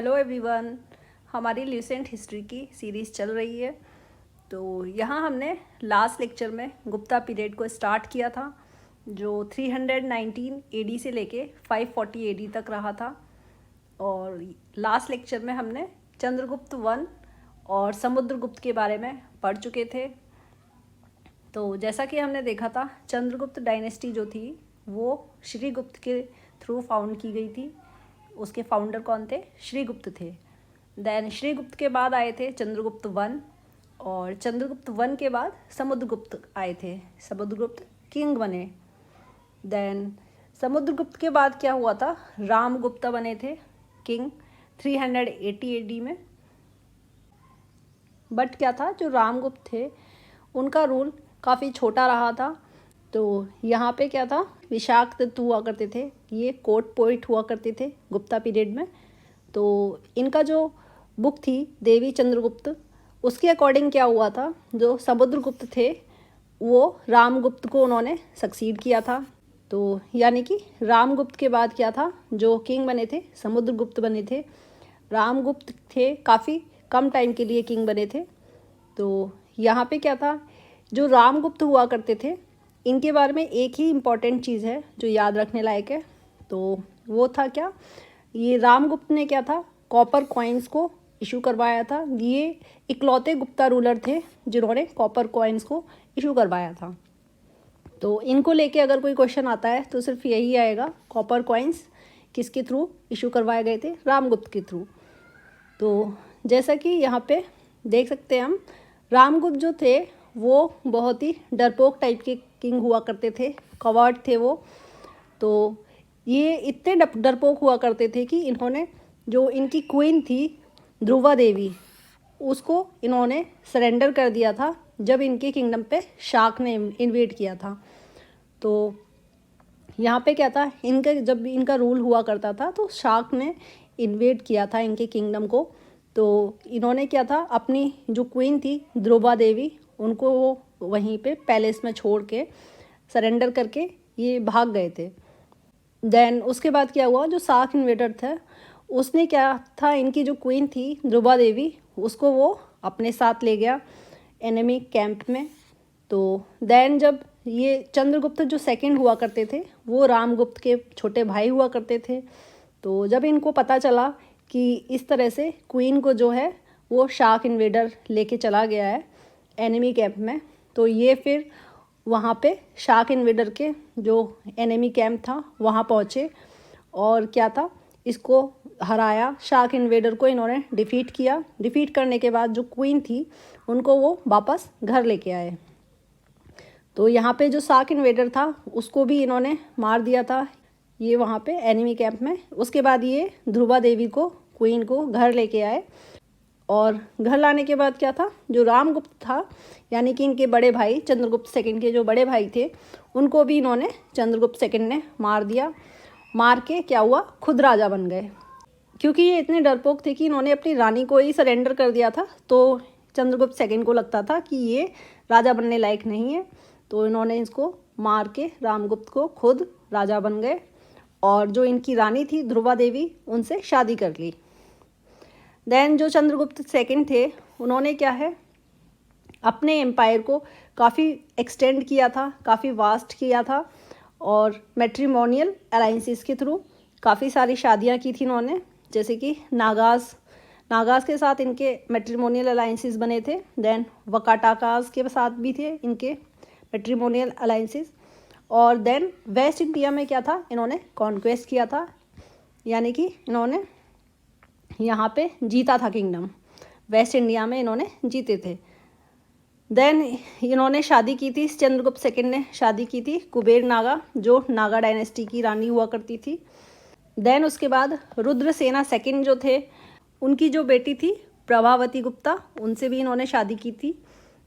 Hello everyone. हमारी Lucent history की series चल रही है। तो यहाँ हमने लास्ट लेक्चर में गुप्ता पीरियड को स्टार्ट किया था, जो 319 एडी से लेके 540 एडी तक रहा था। और लास्ट लेक्चर में हमने चंद्रगुप्त वन और समुद्रगुप्त के बारे में पढ़ चुके थे। तो जैसा कि हमने देखा था, चंद्रगुप्त डायनेस्टी जो थी वो श्रीगुप्त के थ्रू फाउंड की गई थी। उसके फाउंडर कौन थे? श्रीगुप्त थे। देन श्रीगुप्त के बाद आए थे चंद्रगुप्त वन, और चंद्रगुप्त वन के बाद समुद्रगुप्त आए थे। समुद्रगुप्त किंग बने। देन समुद्रगुप्त के बाद क्या हुआ था? रामगुप्त बने थे किंग 380 एडी में। बट क्या था, जो रामगुप्त थे उनका रूल काफ़ी छोटा रहा था। तो यहाँ पे क्या था, विशाक्त हुआ करते थे, ये कोर्ट पोइट हुआ करते थे गुप्ता पीरियड में। तो इनका जो बुक थी देवी चंद्रगुप्त, उसके अकॉर्डिंग क्या हुआ था, जो समुद्रगुप्त थे वो रामगुप्त को उन्होंने सक्सीड किया था। तो यानी कि रामगुप्त के बाद क्या था, जो किंग बने थे समुद्रगुप्त बने थे। रामगुप्त थे काफ़ी कम टाइम के लिए किंग बने थे। तो यहाँ पे क्या था, जो रामगुप्त हुआ करते थे इनके बारे में एक ही इम्पॉर्टेंट चीज़ है जो याद रखने लायक है। तो वो था क्या, ये रामगुप्त ने क्या था, कॉपर कॉइन्स को इशू करवाया था। ये इकलौते गुप्ता रूलर थे जिन्होंने कॉपर कॉइन्स को इशू करवाया था। तो इनको लेके अगर कोई क्वेश्चन आता है तो सिर्फ यही आएगा, कॉपर कॉइन्स किसके थ्रू इशू करवाए गए थे? रामगुप्त के थ्रू। तो जैसा कि यहाँ पे देख सकते हैं हम, रामगुप्त जो थे वो बहुत ही डरपोक टाइप के किंग हुआ करते थे, कवर्ड थे वो। तो ये इतने डरपोक हुआ करते थे कि इन्होंने जो इनकी क्वीन थी ध्रुवा देवी, उसको इन्होंने सरेंडर कर दिया था जब इनके किंगडम पे शाक ने इन्वेड किया था। तो यहाँ पे क्या था, जब इनका रूल हुआ करता था तो शाक ने इन्वेड किया था इनके किंगडम को। तो इन्होंने क्या था, अपनी जो क्वीन थी ध्रुवा देवी, उनको वो वहीं पे पैलेस में छोड़ के सरेंडर करके ये भाग गए थे। देन उसके बाद क्या हुआ, जो शाक इन्वेडर था उसने क्या था, इनकी जो क्वीन थी ध्रुवा देवी, उसको वो अपने साथ ले गया एनिमी कैंप में। तो देन जब ये चंद्रगुप्त जो सेकंड हुआ करते थे वो रामगुप्त के छोटे भाई हुआ करते थे। तो जब इनको पता चला कि इस तरह से क्वीन को जो है वो शाक इन्वेडर लेके चला गया है एनिमी कैंप में, तो ये फिर वहाँ पे शाक इन्वेडर के जो एनिमी कैंप था वहाँ पहुँचे और क्या था, इसको हराया। शाक इन्वेडर को इन्होंने डिफ़ीट किया। डिफ़ीट करने के बाद जो क्वीन थी उनको वो वापस घर लेके आए। तो यहाँ पे जो शाक इन्वेडर था उसको भी इन्होंने मार दिया था ये वहाँ पे एनिमी कैंप में। उसके बाद ये ध्रुवा देवी को, क्वीन को घर लेके आए। और घर लाने के बाद क्या था, जो रामगुप्त था यानी कि इनके बड़े भाई चंद्रगुप्त सेकंड के जो बड़े भाई थे उनको भी इन्होंने चंद्रगुप्त सेकंड ने मार दिया। मार के क्या हुआ, खुद राजा बन गए। क्योंकि ये इतने डरपोक थे कि इन्होंने अपनी रानी को ही सरेंडर कर दिया था, तो चंद्रगुप्त सेकंड को लगता था कि ये राजा बनने लायक नहीं है। तो इन्होंने इसको मार के रामगुप्त को खुद राजा बन गए और जो इनकी रानी थी ध्रुवा देवी उनसे शादी कर ली। देन जो चंद्रगुप्त सेकंड थे उन्होंने क्या है, अपने एम्पायर को काफ़ी एक्सटेंड किया था, काफ़ी वास्ट किया था और मैट्रिमोनियल अलाइंसेस के थ्रू काफ़ी सारी शादियां की थी इन्होंने। जैसे कि नागास के साथ इनके मैट्रिमोनियल अलाइंसेस बने थे। देन वकाटाकास के साथ भी थे इनके मैट्रिमोनियल अलाइंसेस। और देन वेस्ट इंडिया में क्या था, इन्होंने कॉन्क्वेस्ट किया था, यानी कि इन्होंने यहाँ पे जीता था किंगडम। वेस्ट इंडिया में इन्होंने जीते थे। देन इन्होंने शादी की थी, चंद्रगुप्त सेकंड ने शादी की थी कुबेर नागा, जो नागा डायनेस्टी की रानी हुआ करती थी। देन उसके बाद रुद्रसेना सेकंड जो थे उनकी जो बेटी थी प्रभावती गुप्ता, उनसे भी इन्होंने शादी की थी।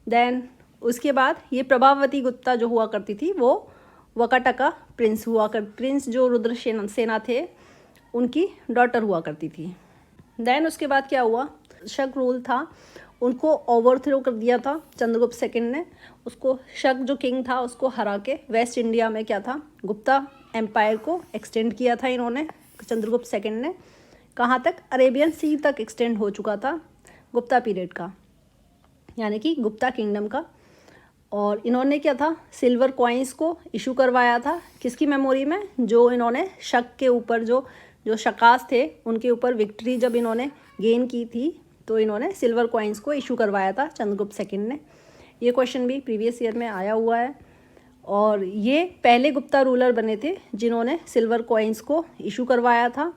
देन उसके बाद ये प्रभावती गुप्ता जो हुआ करती थी वो वकाटका प्रिंस जो रुद्रसेना थे उनकी डॉटर हुआ करती थी। देन उसके बाद क्या हुआ, शक रूल था उनको ओवरथ्रो कर दिया था चंद्रगुप्त सेकंड ने। उसको शक जो किंग था उसको हरा के वेस्ट इंडिया में क्या था, गुप्ता एम्पायर को एक्सटेंड किया था इन्होंने, चंद्रगुप्त सेकंड ने। कहाँ तक, अरेबियन सी तक एक्सटेंड हो चुका था गुप्ता पीरियड का, यानी कि गुप्ता किंगडम का। और इन्होंने क्या था, सिल्वर कॉइन्स को इशू करवाया था किसकी मेमोरी में, जो इन्होंने शक के ऊपर जो शकास थे उनके ऊपर विक्ट्री जब इन्होंने गेन की थी तो इन्होंने सिल्वर कॉइन्स को इशू करवाया था चंद्रगुप्त सेकंड ने। ये क्वेश्चन भी प्रीवियस ईयर में आया हुआ है। और ये पहले गुप्ता रूलर बने थे जिन्होंने सिल्वर कॉइन्स को इशू करवाया था।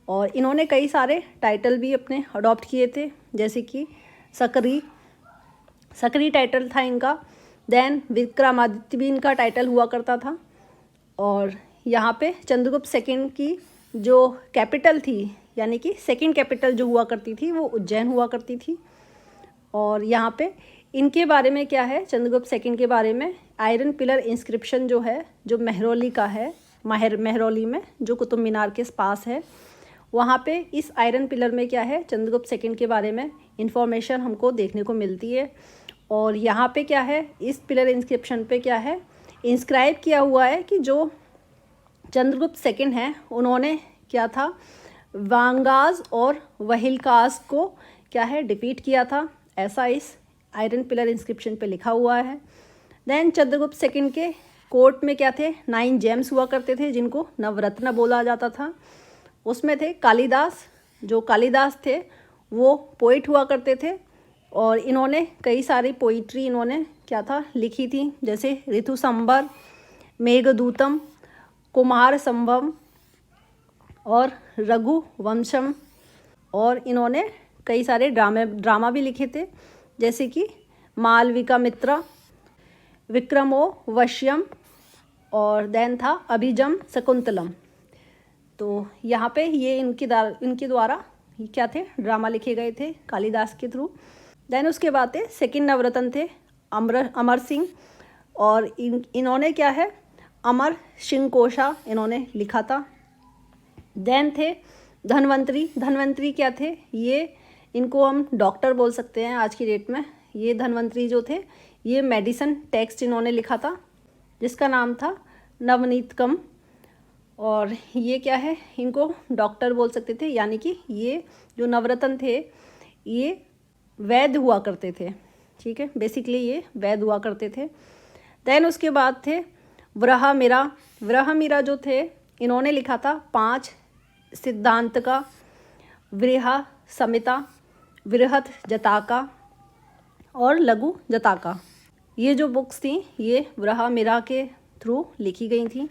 और इन्होंने कई सारे टाइटल भी अपने अडॉप्ट किए थे, जैसे कि सकरी टाइटल था इनका। देन विक्रमादित्य भी इनका टाइटल हुआ करता था। और यहाँ पे चंद्रगुप्त सेकंड की जो कैपिटल थी, यानी कि सेकंड कैपिटल जो हुआ करती थी वो उज्जैन हुआ करती थी। और यहाँ पे इनके बारे में क्या है, चंद्रगुप्त सेकंड के बारे में आयरन पिलर इंस्क्रिप्शन जो है, जो महरौली का है, महरौली में जो कुतुब मीनार के पास है, वहाँ पे इस आयरन पिलर में क्या है, चंद्रगुप्त सेकंड के बारे में इंफॉर्मेशन हमको देखने को मिलती है। और यहाँ पे क्या है, इस पिलर इंस्क्रिप्शन पे क्या है, इंस्क्राइब किया हुआ है कि जो चंद्रगुप्त सेकंड हैं उन्होंने क्या था, वांगाज और वहिलकास को क्या है, डिफीट किया था, ऐसा इस आयरन पिलर इंस्क्रिप्शन पे लिखा हुआ है। देन चंद्रगुप्त सेकंड के कोर्ट में क्या थे, 9 जेम्स हुआ करते थे जिनको नवरत्न बोला जाता था। उसमें थे कालिदास, जो कालिदास थे वो पोइट हुआ करते थे और इन्होंने कई सारी पोइट्री इन्होंने क्या था लिखी थी, जैसे ऋतुसंबर, मेघदूतम, कुमार संभव और रघुवंशम। और इन्होंने कई सारे ड्रामा भी लिखे थे, जैसे कि मालविका मित्रा, विक्रमोर्वश्यम और देन था अभिजम शकुंतलम। तो यहाँ पे ये इनके द्वारा क्या थे, ड्रामा लिखे गए थे कालिदास के थ्रू। देन उसके बाद थे सेकंड नवरत्न थे अमर सिंह, और इन्होंने क्या है, अमर सिंह कोशा इन्होंने लिखा था। देन थे धन्वंतरी क्या थे, ये इनको हम डॉक्टर बोल सकते हैं आज की डेट में। ये धन्वंतरी जो थे ये मेडिसिन टेक्स्ट इन्होंने लिखा था जिसका नाम था नवनीतकम। और ये क्या है, इनको डॉक्टर बोल सकते थे, यानी कि ये जो नवरत्न थे ये वैद्य हुआ करते थे, ठीक है, बेसिकली ये वैद्य हुआ करते थे। देन उसके बाद थे वराहमिरा जो थे इन्होंने लिखा था 5 सिद्धांत का, वृहा समिता, वृहत जताका और लघु जताका। ये जो बुक्स थी ये वराहमिरा के थ्रू लिखी गई थी।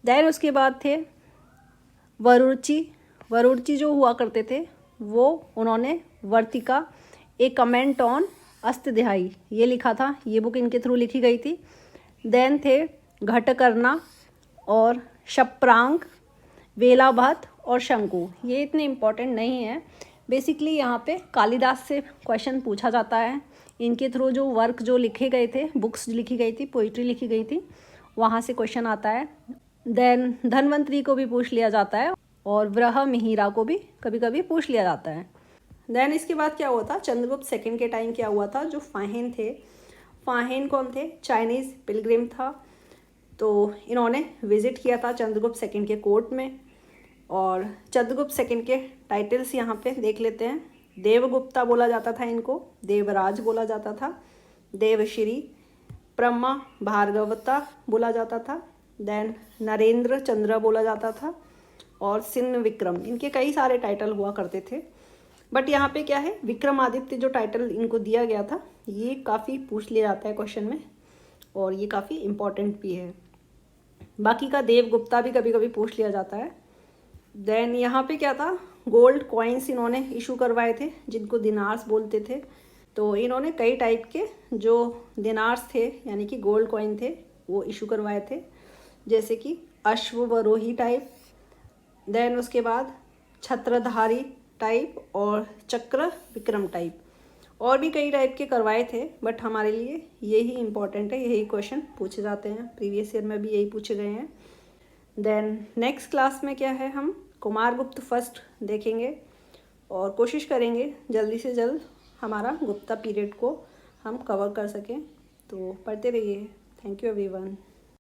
देन उसके बाद थे वरुची जो हुआ करते थे वो उन्होंने वर्तिका ए कमेंट ऑन अष्टाध्यायी ये लिखा था, ये बुक इनके थ्रू लिखी गई थी। देन थे घटकर्णा और शप्रांग, वेलाभत और शंकु। ये इतने इम्पोर्टेंट नहीं है, बेसिकली यहाँ पे कालिदास से क्वेश्चन पूछा जाता है, इनके थ्रू जो वर्क जो लिखे गए थे, बुक्स लिखी गई थी, पोइट्री लिखी गई थी, वहाँ से क्वेश्चन आता है। देन धन्वंतरी को भी पूछ लिया जाता है और वराहमिहिरा को भी कभी कभी पूछ लिया जाता है। देन इसके बाद क्या हुआ था, चंद्रगुप्त सेकंड के टाइम क्या हुआ था, जो फाहिन थे, फाहिन कौन थे, चाइनीज़ पिलग्रिम था, तो इन्होंने विज़िट किया था चंद्रगुप्त सेकंड के कोर्ट में। और चंद्रगुप्त सेकंड के टाइटल्स यहाँ पे देख लेते हैं। देवगुप्ता बोला जाता था इनको, देवराज बोला जाता था, देवश्री, ब्रह्मा भार्गवता बोला जाता था, देन नरेंद्र चंद्र बोला जाता था और सिन्न विक्रम, इनके कई सारे टाइटल हुआ करते थे। बट यहाँ पे क्या है, विक्रमादित्य जो टाइटल इनको दिया गया था ये काफ़ी पूछ लिया जाता है क्वेश्चन में और ये काफ़ी इम्पॉर्टेंट भी है। बाकी का देवगुप्ता भी कभी कभी पूछ लिया जाता है। देन यहाँ पे क्या था, गोल्ड कॉइन्स इन्होंने इशू करवाए थे जिनको दिनार्स बोलते थे। तो इन्होंने कई टाइप के जो दिनार्स थे यानी कि गोल्ड कॉइन थे वो इशू करवाए थे, जैसे कि अश्वरोही टाइप, देन उसके बाद छत्रधारी टाइप और चक्र विक्रम टाइप, और भी कई टाइप के करवाए थे। बट हमारे लिए यही इम्पॉर्टेंट है, यही क्वेश्चन पूछे जाते हैं, प्रीवियस ईयर में भी यही पूछे गए हैं। देन नेक्स्ट क्लास में क्या है, हम कुमारगुप्त फर्स्ट देखेंगे और कोशिश करेंगे जल्दी से जल्द हमारा गुप्ता पीरियड को हम कवर कर सकें। तो पढ़ते रहिए। Thank you everyone.